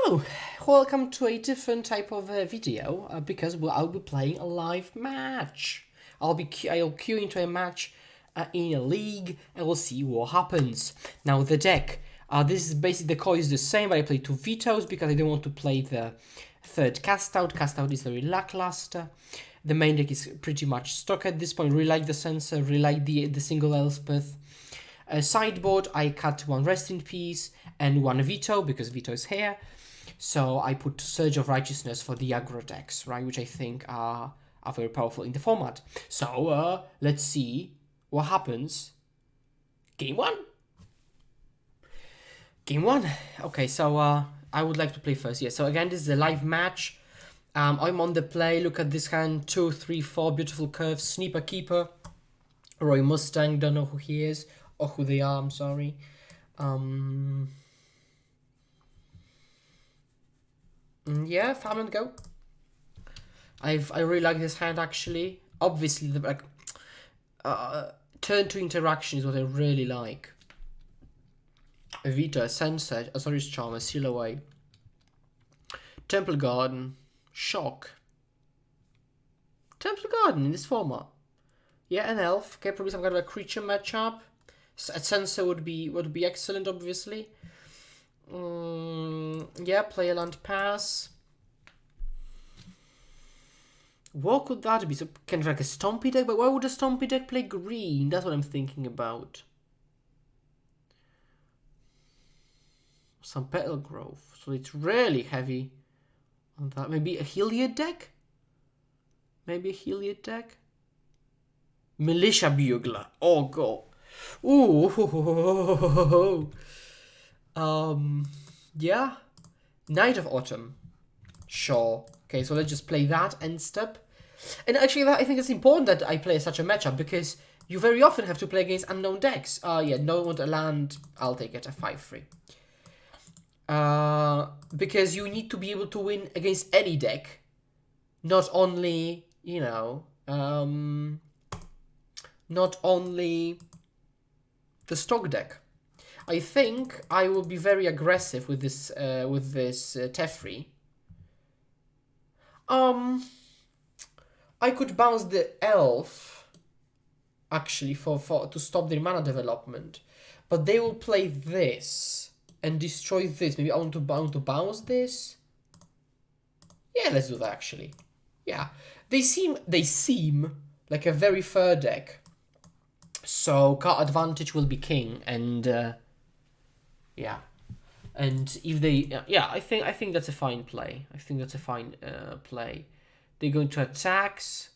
Hello, welcome to a different type of video because I'll be playing a live match. I'll queue into a match in a league and we'll see what happens. Now the deck, this is basically the core is the same, but I play 2 vetoes because I don't want to play the third cast out. Cast out is very lackluster. The main deck is pretty much stock at this point. Really like the sensor, really like the single Elspeth. Sideboard, I cut 1 Rest in Peace and 1 Veto because Veto is here. So I put Surge of Righteousness for the aggro decks, right, which I think are very powerful in the format. So let's see what happens. Game 1. Game 1. Okay, so I would like to play first. Yeah, so again, this is a live match. I'm on the play. Look at this hand. 2, 3, 4 beautiful curves. Sniper Keeper. Roy Mustang. Don't know who he is or who they are. I'm sorry. Yeah, farm and go. I really like this hand actually. Obviously, the turn to interaction is what I really like. A Vita, a Sunset, a Azorius Charm, a Seal Away, Temple Garden, Shock. Temple Garden in this format. Yeah, an elf. Okay, probably some kind of a creature matchup. A Sensor would be excellent, obviously. Yeah, play a land pass. What could that be? So kind of like a Stompy deck, but why would a Stompy deck play green? That's what I'm thinking about. Some Petal Growth, so it's really heavy on that. Maybe a Heliod deck? Maybe a Heliod deck? Militia Bugler. Oh, go. Ooh. Yeah. Night of Autumn. Sure. Okay, so let's just play that end step. And actually, I think it's important that I play such a matchup because you very often have to play against unknown decks. Yeah, no one to land. I'll take it, a 5-3. Because you need to be able to win against any deck. Not only, you know, not only the stock deck. I think I will be very aggressive with this Teferi. I could bounce the elf actually for to stop their mana development, but they will play this and destroy this. Maybe I want to bounce this. Yeah, let's do that actually. Yeah, they seem like a very fair deck. So card advantage will be king, and yeah, and if they yeah, I think that's a fine play. I think that's a fine play. They're going to attacks.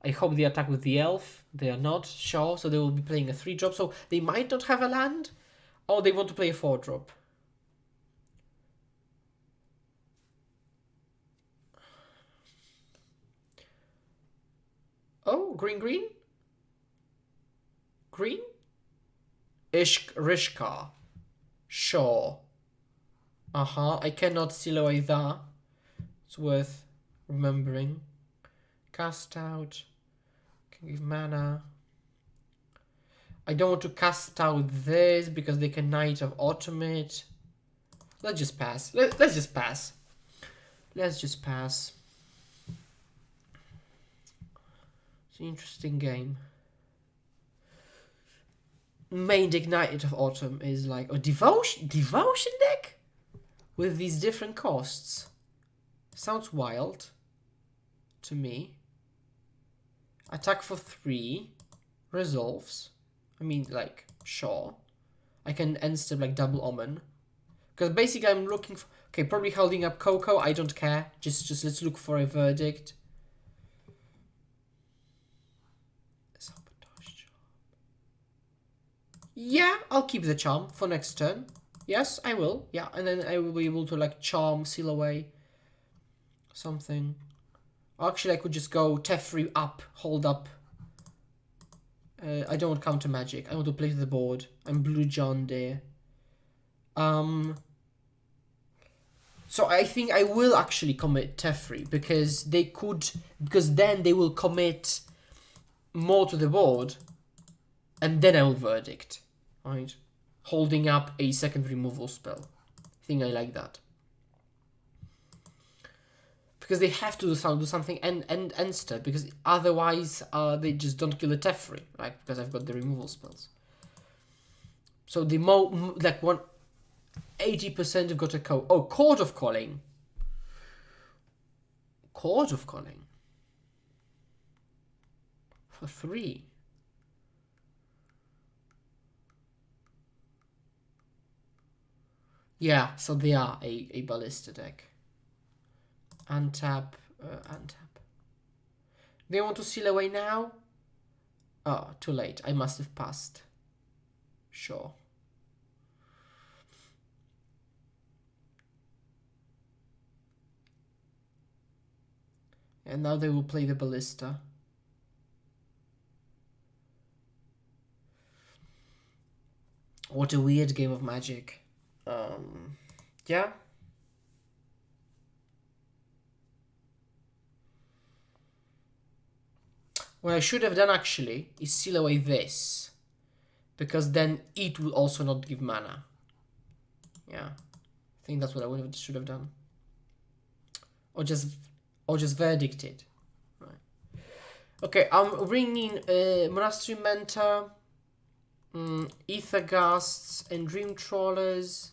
I hope they attack with the elf. They are not sure, so they will be playing a 3-drop. So they might not have a land, or they want to play a 4-drop. Oh, green. Green? Rishka. Sure. I cannot seal away that. It's worth remembering. Cast out. Can give mana. I don't want to cast out this because they can Knight of Automate. Let's just pass. Let's just pass. Let's just pass. It's an interesting game. Main deck Knight of Autumn is like a devotion deck with these different costs. Sounds wild to me. Attack for 3 resolves. I mean, like, sure. I can end step like double omen. Because basically I'm looking for... Okay, probably holding up Coco. I don't care. Just let's look for a verdict. Yeah, I'll keep the charm for next turn. Yes, I will. Yeah, and then I will be able to like charm, seal away something. Actually, I could just go Teferi up, hold up. I don't want counter magic. I want to play to the board. I'm Blue John there. So I think I will actually commit Teferi because then they will commit more to the board, and then I will verdict. Right, holding up a second removal spell. I think I like that. Because they have to do something and step, because otherwise they just don't kill the Teferi, right? Because I've got the removal spells. So the like 80% have got a Chord of Calling. Chord of Calling. For 3. Yeah, so they are a ballista deck. Untap, untap. They want to seal away now? Oh, too late. I must have passed. Sure. And now they will play the ballista. What a weird game of Magic. Yeah. What I should have done actually is seal away this, because then it will also not give mana. Yeah, I think that's what I should have done, or just verdict it. Right. Okay, I'm bringing Monastery Mentor, Ether Ghasts, and Dream Trawlers.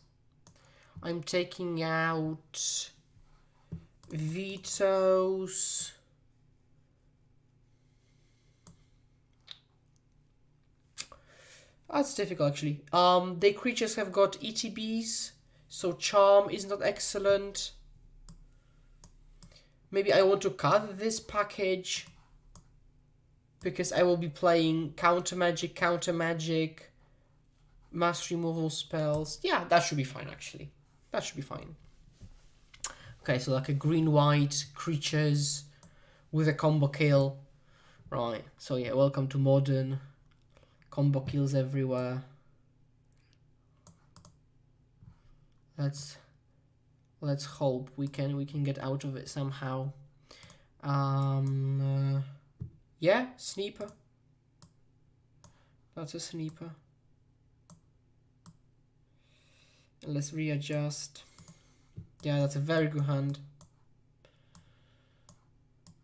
I'm taking out Vetoes. That's difficult actually. Their creatures have got ETBs, so Charm is not excellent. Maybe I want to cut this package, because I will be playing counter magic, mass removal spells. Yeah, that should be fine actually. That should be fine. Okay, so like a green-white creatures with a combo kill. Right, so yeah, welcome to Modern. Combo kills everywhere. Let's hope we can get out of it somehow. Yeah, Sneeper. That's a Sneeper. Let's readjust. Yeah, that's a very good hand.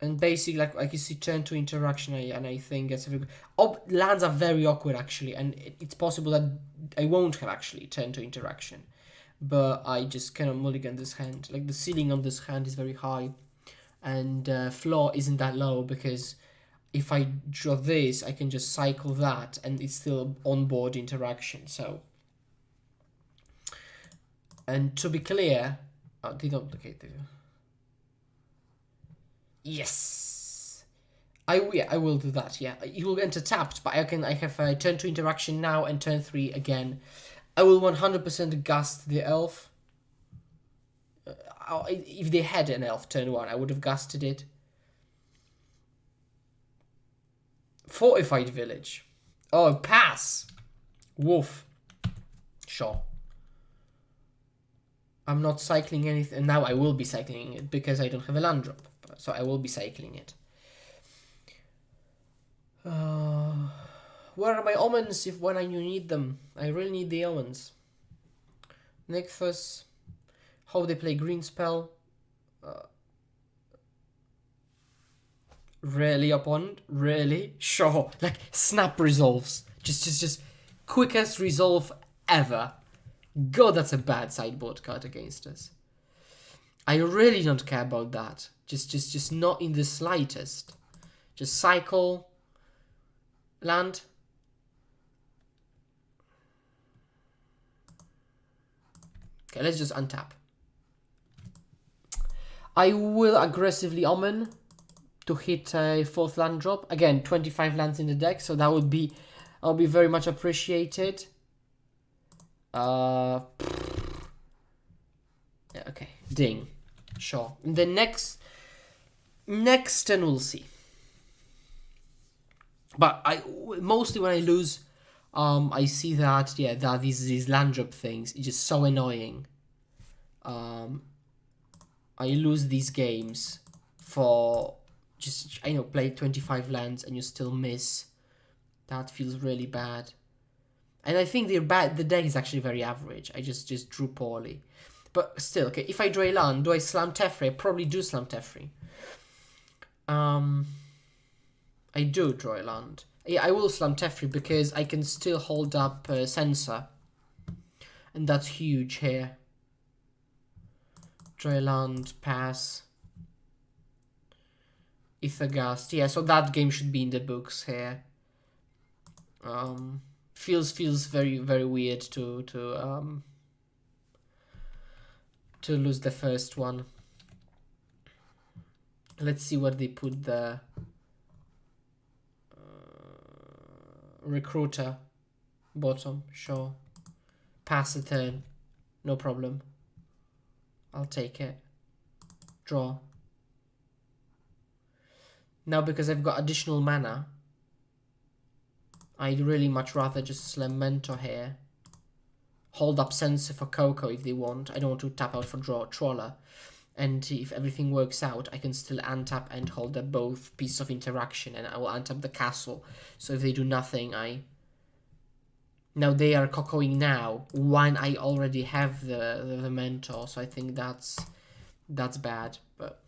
And basically, like you see, turn to interaction, and I think that's a very good. Lands are very awkward actually, and it's possible that I won't have actually turn to interaction, but I just cannot mulligan this hand. Like the ceiling on this hand is very high, and floor isn't that low, because if I draw this, I can just cycle that, and it's still on board interaction. So, and to be clear, they don't locate the. Yes, I will do that. Yeah, you will enter tapped, but I have turn 2 interaction now and turn 3 again. I will 100% gust the elf. If they had an elf turn 1, I would have gusted it. Fortified village. Oh, pass. Woof. Sure. I'm not cycling anything. Now I will be cycling it because I don't have a land drop. So I will be cycling it. Where are my omens when I need them? I really need the omens. Nexus. How they play green spell. Really, opponent? Really? Sure. Like, snap resolves. Just quickest resolve ever. God, that's a bad sideboard card against us. I really don't care about that. Just not in the slightest. Just cycle. Land. Okay, let's just untap. I will aggressively omen to hit a 4th land drop. Again, 25 lands in the deck, so that would be, I'll be very much appreciated. Yeah, okay, ding. Sure. The next turn we'll see. But mostly when I lose, I see that that these land drop things is just so annoying. I lose these games for just play 25 lands and you still miss. That feels really bad. And I think the deck is actually very average. I just drew poorly. But still, okay, if I draw a land, do I slam Teferi? I probably do slam Teferi. I do draw a land. Yeah, I will slam Teferi because I can still hold up Sensor. And that's huge here. Draw a land, pass. Ethergast. Yeah, so that game should be in the books here. Feels very weird to lose the first one. Let's see where they put the Recruiter. Bottom, sure. Pass a turn, no problem. I'll take it. Draw. Now because I've got additional mana, I'd really much rather just slam Mentor here. Hold up Sensor for Coco if they want. I don't want to tap out for draw Trawler. And if everything works out, I can still untap and hold up both pieces of interaction, and I will untap the castle. So if they do nothing, now they are Cocoing now when I already have the Mentor, so I think that's bad, but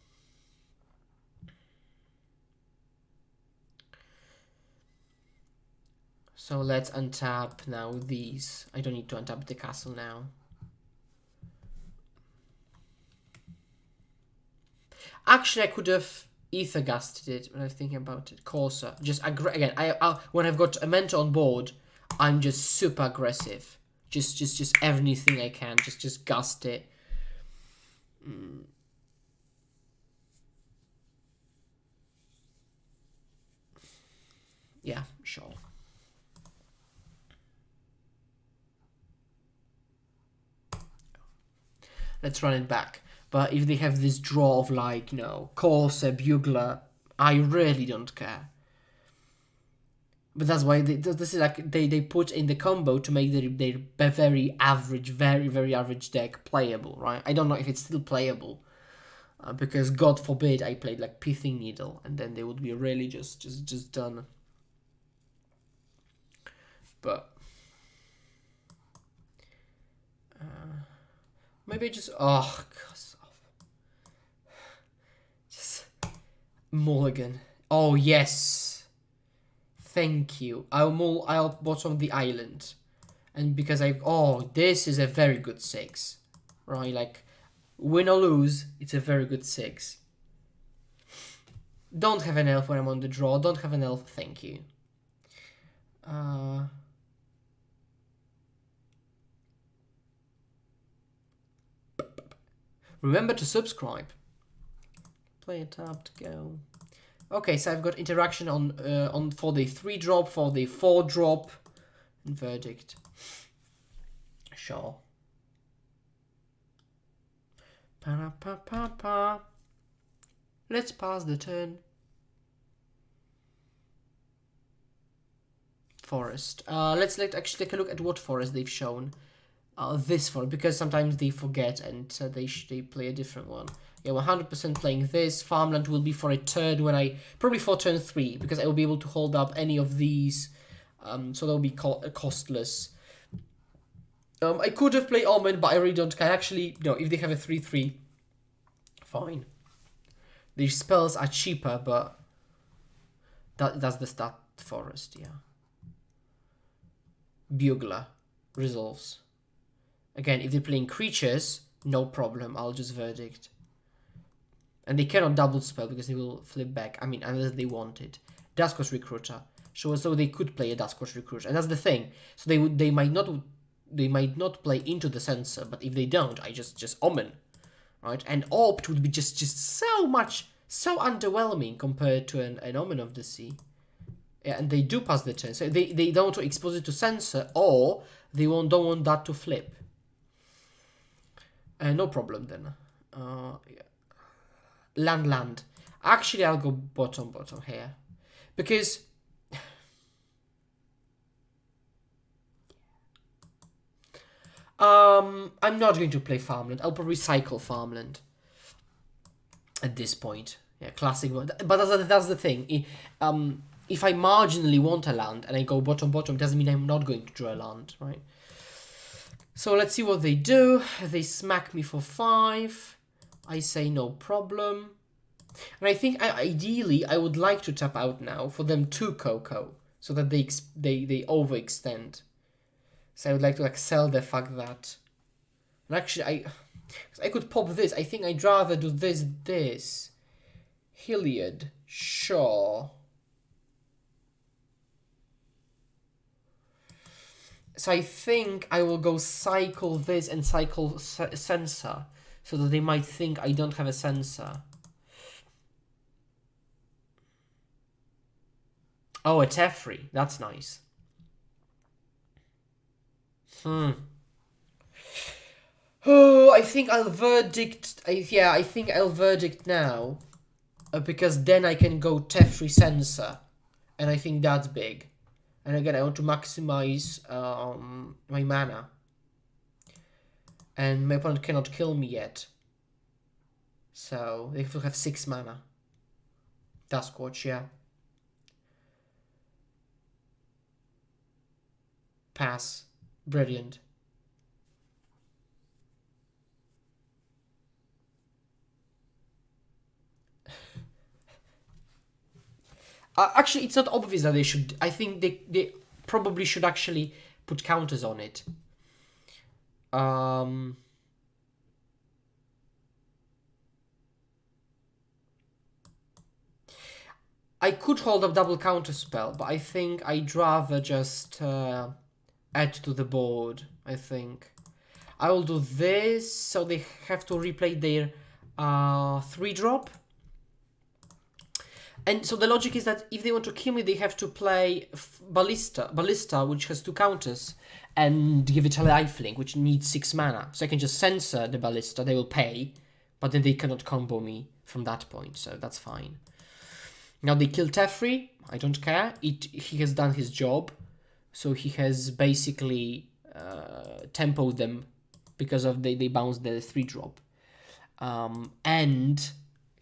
so let's untap now these. I don't need to untap the castle now. Actually, I could have Ethergasted it when I was thinking about it. Corsa. Just again, I when I've got a Mentor on board, I'm just super aggressive. Just everything I can. Just gust it. Yeah, sure. Let's run it back. But if they have this draw of like, Corsair, Bugler, I really don't care. But that's why this is like they put in the combo to make their very average, very average deck playable, right? I don't know if it's still playable, because God forbid I played like Pithing Needle, and then they would be really just done. But maybe just mulligan. Oh yes, thank you. I'll bottom the island, and because this is a very good 6, right? Like win or lose, it's a very good 6. Don't have an elf when I'm on the draw. Don't have an elf. Thank you. Remember to subscribe. Play a tap to go. Okay, so I've got interaction on for the 3-drop, for the 4-drop, and verdict. Sure. Pa-pa-pa-pa. Let's pass the turn. Forest. Let's actually take a look at what forest they've shown. This forest, because sometimes they forget and they play a different one. Yeah, 100% playing this. Farmland will be for a turn probably for turn 3, because I will be able to hold up any of these. So they'll be costless. I could have played Omen, but I really don't care. Actually, no, if they have a 3/3, fine. These spells are cheaper, but that's the stat forest, yeah. Bugler resolves. Again, if they're playing creatures, no problem. I'll just verdict. And they cannot double spell because they will flip back. I mean, unless they want it. Duskos Recruiter. So they could play a Duskos Recruiter, and that's the thing. So they might not play into the Censor, but if they don't, I just Omen, right? And Opt would be just so underwhelming compared to an Omen of the Sea. Yeah, and they do pass the turn. So they don't want to expose it to Censor, or they don't want that to flip. No problem then. Yeah. Land. Actually, I'll go bottom here, because I'm not going to play Farmland. I'll probably cycle Farmland at this point. Yeah, classic. But that's the thing. If I marginally want a land and I go bottom, doesn't mean I'm not going to draw a land, right? So let's see what they do. They smack me for 5. I say no problem. And I think ideally I would like to tap out now for them to Coco, so that they overextend. So I would like to like sell the fact that. And actually I could pop this. I think I'd rather do this. Heliod, sure. So I think I will go cycle this and cycle sensor, so that they might think I don't have a sensor. Oh, a Teferi. That's nice. Oh, I think I'll verdict. I think I'll verdict now, because then I can go Teferi sensor, and I think that's big. And again, I want to maximize my mana, and my opponent cannot kill me yet. So they have to have 6 mana. Sasquatch, yeah. Pass. Brilliant. Actually, it's not obvious that they should. I think they probably should actually put counters on it. I could hold up double counter spell, but I think I'd rather just add to the board. I think I will do this, so they have to replay their 3-drop. And so the logic is that if they want to kill me, they have to play Ballista, which has 2 counters, and give it a lifelink, which needs 6 mana. So I can just censor the Ballista, they will pay, but then they cannot combo me from that point, so that's fine. Now they kill Teferi, I don't care, he has done his job, so he has basically tempoed them, because of they bounced the 3-drop. And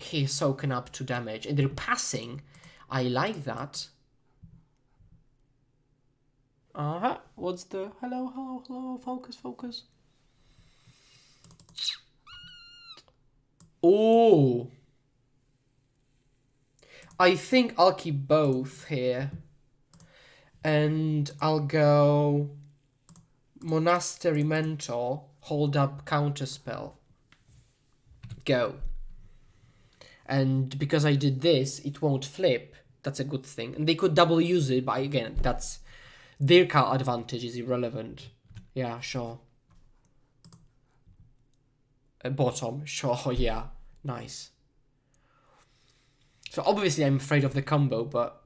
he's soaking up 2 damage, and they're passing. I like that. What's the hello, focus. Oh, I think I'll keep both here, and I'll go Monastery Mentor, hold up counterspell, go. And because I did this, it won't flip. That's a good thing. And they could double use it, but again, that's their card advantage is irrelevant. Yeah, sure. Bottom, sure, yeah, nice. So obviously I'm afraid of the combo, but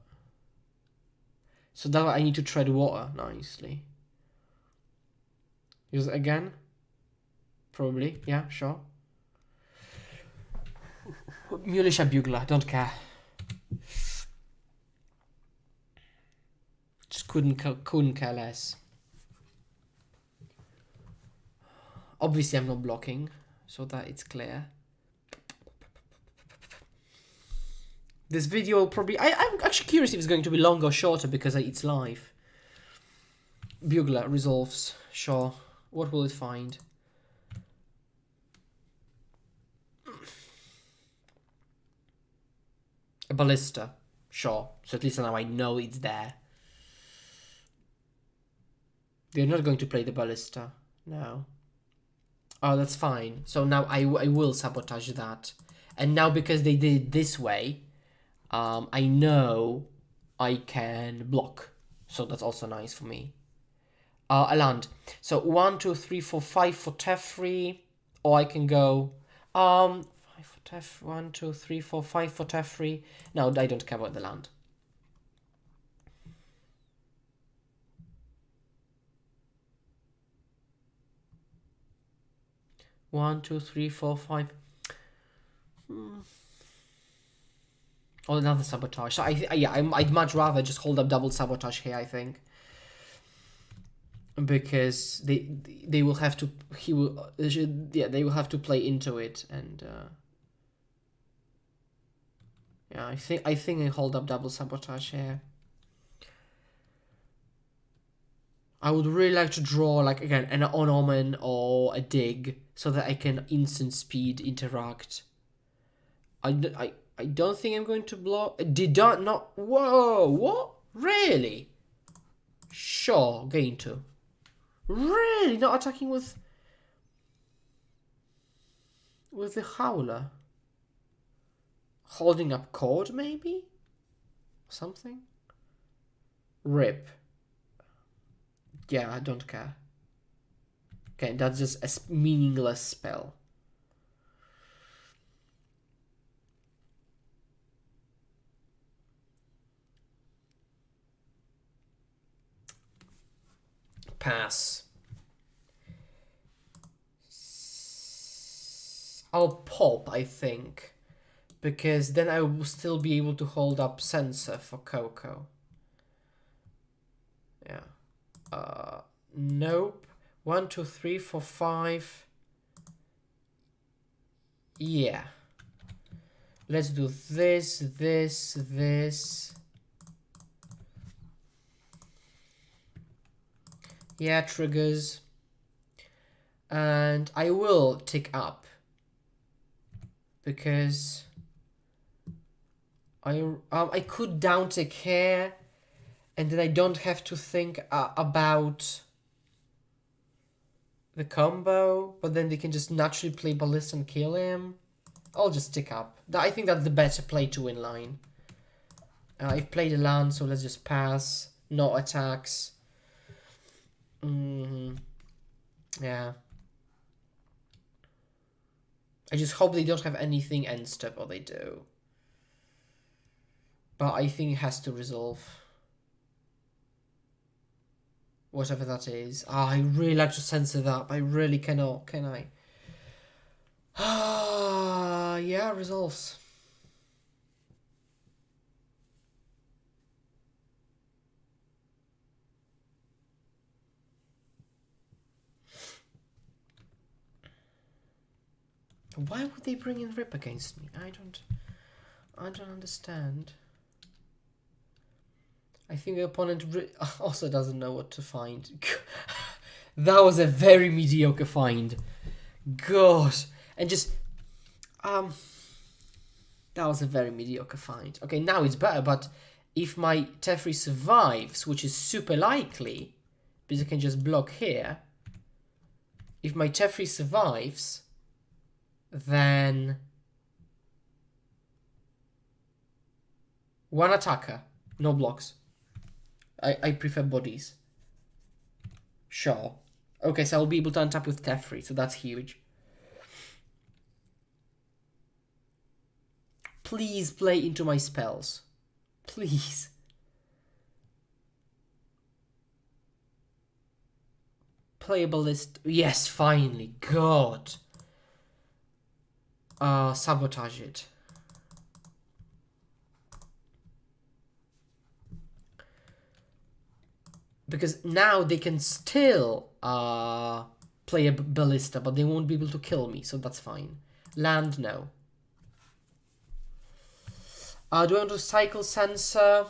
so that I need to tread water nicely. Use it again? Probably, yeah, sure. Mulisha Bugler, don't care. Just couldn't care less. Obviously I'm not blocking, so that it's clear. This video will probably... I'm actually curious if it's going to be longer or shorter, because it's live. Bugler resolves, sure. What will it find? A Ballista, sure. So at least now I know it's there. They're not going to play the Ballista, no. Oh, that's fine. So now I will sabotage that. And now because they did it this way, I know I can block. So that's also nice for me. A land. So 1, 2, 3, 4, 5 for Teferi. Or I can go 5 for Teferi. 1, 2, 3, 4, 5 for Teferi. No, I don't care about the land. One, 2, 3, 4, 5. Oh, another sabotage. So I'd much rather just hold up double sabotage here, I think, because they will have to they will have to play into it, and yeah, I think I hold up double sabotage here. I would really like to draw, like, again, an omen or a dig, so that I can instant speed interact. I don't think I'm going to block. Did not. Whoa, what? Really? Sure, going to. Really? Not attacking with the howler? Holding up cord, maybe? Something? Rip. Yeah, I don't care. Okay, that's just a meaningless spell. Pass. I'll pop, I think, because then I will still be able to hold up sensor for Coco. Yeah. Nope. 1, 2, 3, 4, 5. Yeah. Let's do this, this, this. Yeah, triggers. And I will tick up, because I could down tick here, and then I don't have to think about the combo, but then they can just naturally play Ballista and kill him. I'll just tick up. I think that's the better play to win line. I've played a land, so let's just pass. No attacks. Yeah. I just hope they don't have anything end step, or they do. But I think it has to resolve. Whatever that is. I really like to censor that, but I really cannot, can I? Yeah, resolves. Why would they bring in Rip against me? I don't understand. I think the opponent also doesn't know what to find. That was a very mediocre find. God. And just that was a very mediocre find. Okay, now it's better, but if my Teferi survives, which is super likely, because I can just block here. If my Teferi survives, then one attacker, no blocks. I prefer bodies. Sure. Okay, so I'll be able to untap with Teferi, so that's huge. Please play into my spells. Please. Play a ballista. Yes, finally. God. Sabotage it. Because now they can still play a ballista, but they won't be able to kill me, so that's fine. Land, no. Do I want to cycle sensor?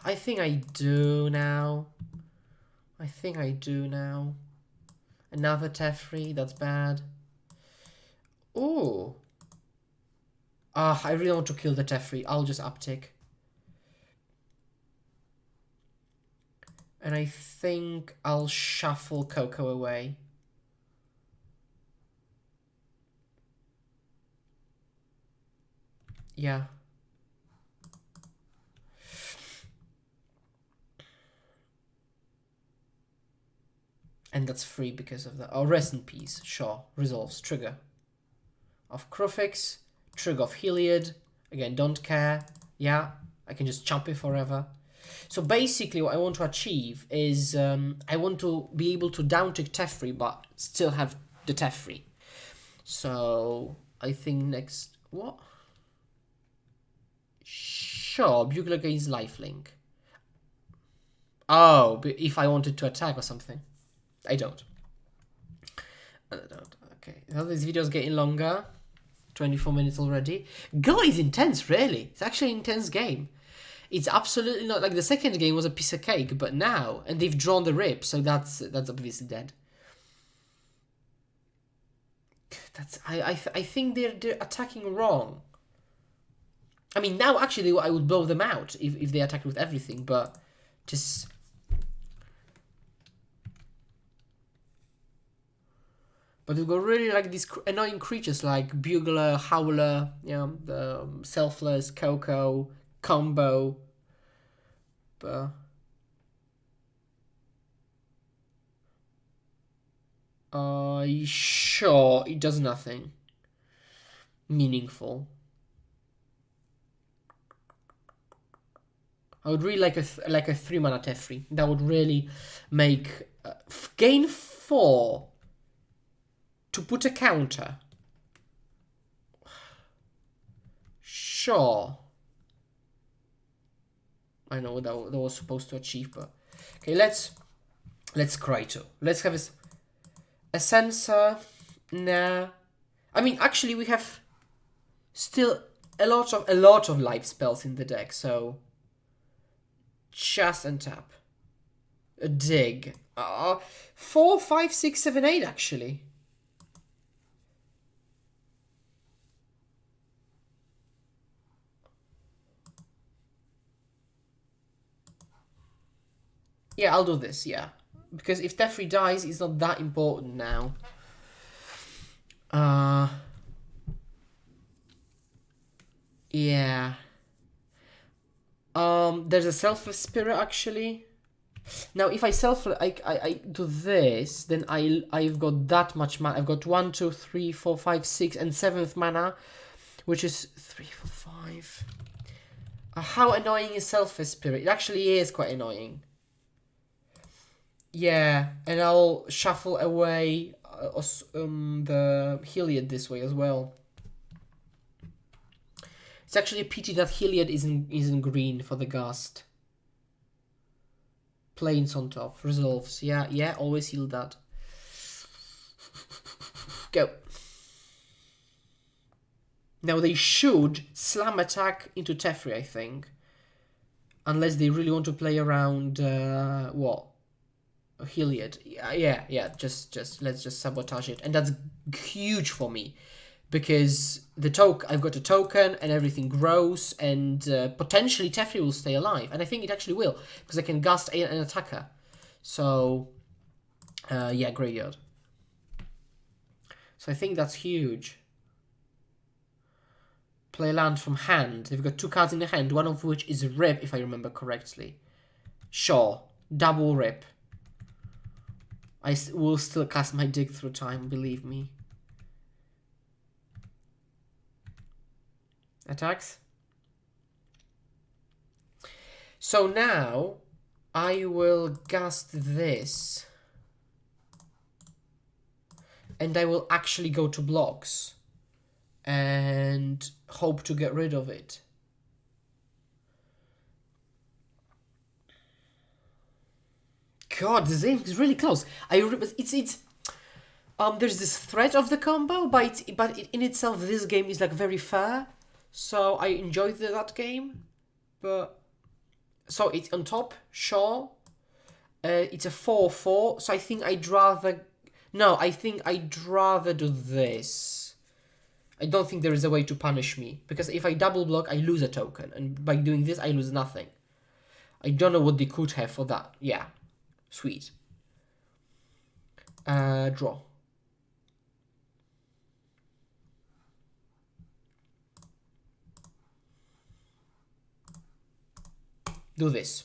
I think I do now. Another Teferi, that's bad. Ooh. I really want to kill the Teferi. I'll just uptick. And I think I'll shuffle Coco away. Yeah. And that's free because of that. Oh, rest in peace. Sure. Resolves. Trigger of Crufix. Trigger of Heliod. Again, don't care. Yeah. I can just chump it forever. So basically what I want to achieve is I want to be able to down-tick Teferi but still have the Teferi. So I think next... What? Sure, Bugler gains lifelink. Oh, but if I wanted to attack or something. I don't. Okay, now this video is getting longer. 24 minutes already. Go is intense, really. It's actually an intense game. It's absolutely not like the second game was a piece of cake, but now, and they've drawn the rip, so that's obviously dead. I think they're attacking wrong. I mean, now actually I would blow them out if they attacked with everything, but just. But we've got really like these annoying creatures like Bugler, Howler, the Selfless, Coco, Combo. But sure, it does nothing meaningful. I would really like a 3-mana Teferi. That would really make gain 4 to put a counter. Sure. I know that was supposed to achieve, but okay. Let's Kraito. Let's have a sensor. Nah. I mean, actually, we have still a lot of life spells in the deck, so just untap. A dig. 4, 5, 6, 7, 8 actually. Yeah, I'll do this, yeah. Because if Teferi dies, it's not that important now. Yeah. There's a Selfless Spirit, actually. Now, if I do this, then I've got that much mana. I've got 1, 2, 3, 4, 5, 6, and 7th mana, which is 3, 4, 5. How annoying is Selfless Spirit? It actually is quite annoying. Yeah, and I'll shuffle away the Heliod this way as well. It's actually a pity that Heliod isn't green for the Gust. Planes on top, resolves. Yeah, always heal that. Go. Now they should slam attack into Teferi, I think. Unless they really want to play around what? Heliod. Yeah. Just let's just sabotage it, and that's huge for me because I've got a token and everything grows, and potentially Teferi will stay alive, and I think it actually will because I can Gust an attacker. So yeah, graveyard. So I think that's huge. Play land from hand. They've got 2 cards in the hand, one of which is Rip, if I remember correctly. Sure, double Rip. I will still cast my Dig Through Time, believe me. Attacks. So now I will Gust this. And I will actually go to blocks. And hope to get rid of it. God, this game is really close. There's this threat of the combo, but in itself, this game is like very fair. So I enjoyed that game, but so it's on top. Sure, it's a 4/4. So I think I'd rather do this. I don't think there is a way to punish me because if I double block, I lose a token, and by doing this, I lose nothing. I don't know what they could have for that. Yeah. Sweet. Draw. Do this.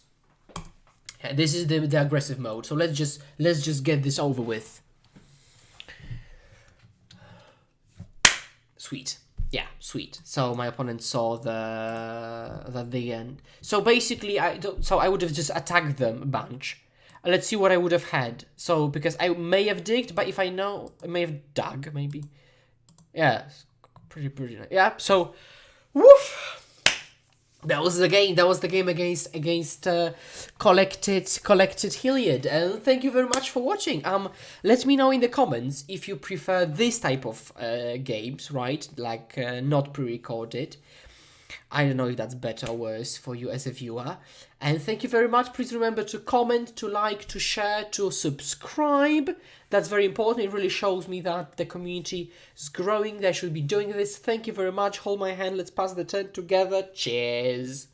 Yeah, this is the aggressive mode. So let's just get this over with. Sweet. Yeah, sweet. So my opponent saw the end. So basically, I would have just attacked them a bunch. Let's see what I would have had. So, because I may have digged, but if I know, I may have dug, maybe. Yeah, pretty nice. Yeah, so, woof! That was the game. That was the game against collected Heliod. And thank you very much for watching. Let me know in the comments if you prefer this type of games, right? Like not pre-recorded. I don't know if that's better or worse for you as a viewer. And thank you very much. Please remember to comment, to like, to share, to subscribe. That's very important. It really shows me that the community is growing. They should be doing this. Thank you very much. Hold my hand. Let's pass the turn together. Cheers.